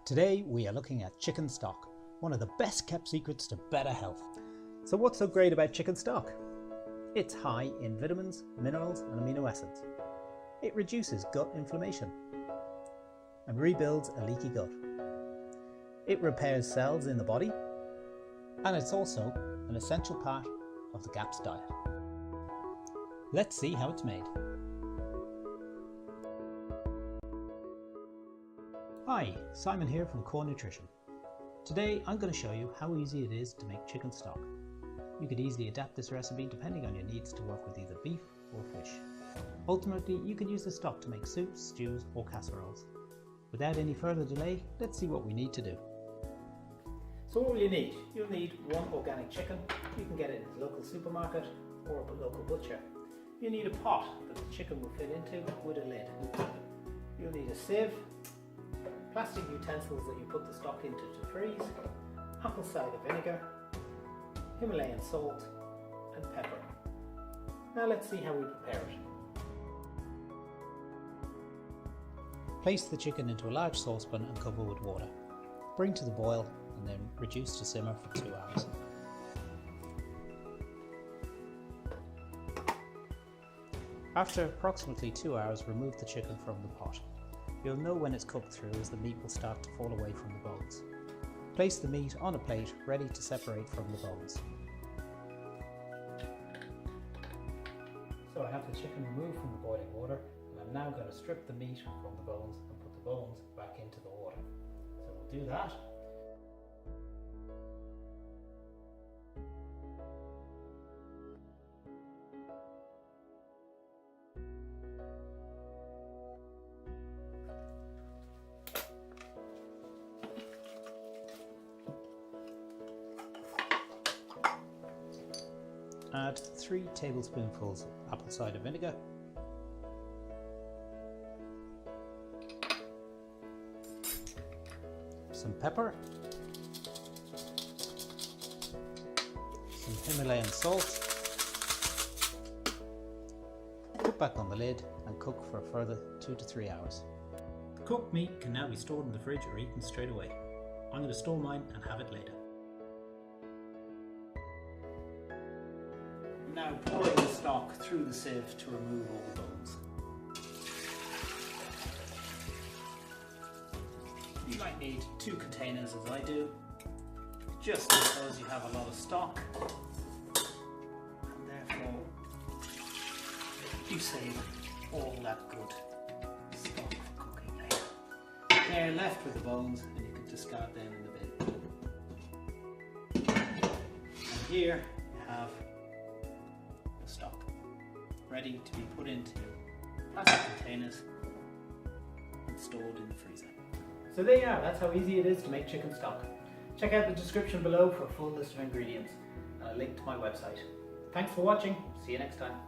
Today we are looking at chicken stock, one of the best kept secrets to better health. So what's so great about chicken stock? It's high in vitamins, minerals and amino acids. It reduces gut inflammation and rebuilds a leaky gut. It repairs cells in the body, and it's also an essential part of the GAPS diet. Let's see how it's made. Hi, Simon here from Core Nutrition. Today I'm going to show you how easy it is to make chicken stock. You could easily adapt this recipe depending on your needs to work with either beef or fish. Ultimately, you could use the stock to make soups, stews or casseroles. Without any further delay, let's see what we need to do. So what will you need? You'll need one organic chicken. You can get it in the local supermarket or a local butcher. You need a pot that the chicken will fit into with a lid. You'll need a sieve, plastic utensils that you put the stock into to freeze, apple cider vinegar, Himalayan salt and pepper. Now let's see how we prepare it. Place the chicken into a large saucepan and cover with water. Bring to the boil and then reduce to simmer for 2 hours. After approximately 2 hours, remove the chicken from the pot. You'll know when it's cooked through as the meat will start to fall away from the bones. Place the meat on a plate ready to separate from the bones. So I have the chicken removed from the boiling water, and I'm now going to strip the meat from the bones and put the bones back into the water. So we'll do that. Add 3 tablespoonfuls of apple cider vinegar, some pepper, some Himalayan salt. Put back on the lid and cook for a further 2 to 3 hours. The cooked meat can now be stored in the fridge or eaten straight away. I'm going to store mine and have it later. Now pouring the stock through the sieve to remove all the bones. You might need 2 containers as I do, just because you have a lot of stock and therefore you save all that good stock for cooking later. They're left with the bones and you can discard them in the bin. And here you have stock ready to be put into plastic containers and stored in the freezer. So there you are, that's how easy it is to make chicken stock. Check out the description below for a full list of ingredients and a link to my website. Thanks for watching, see you next time.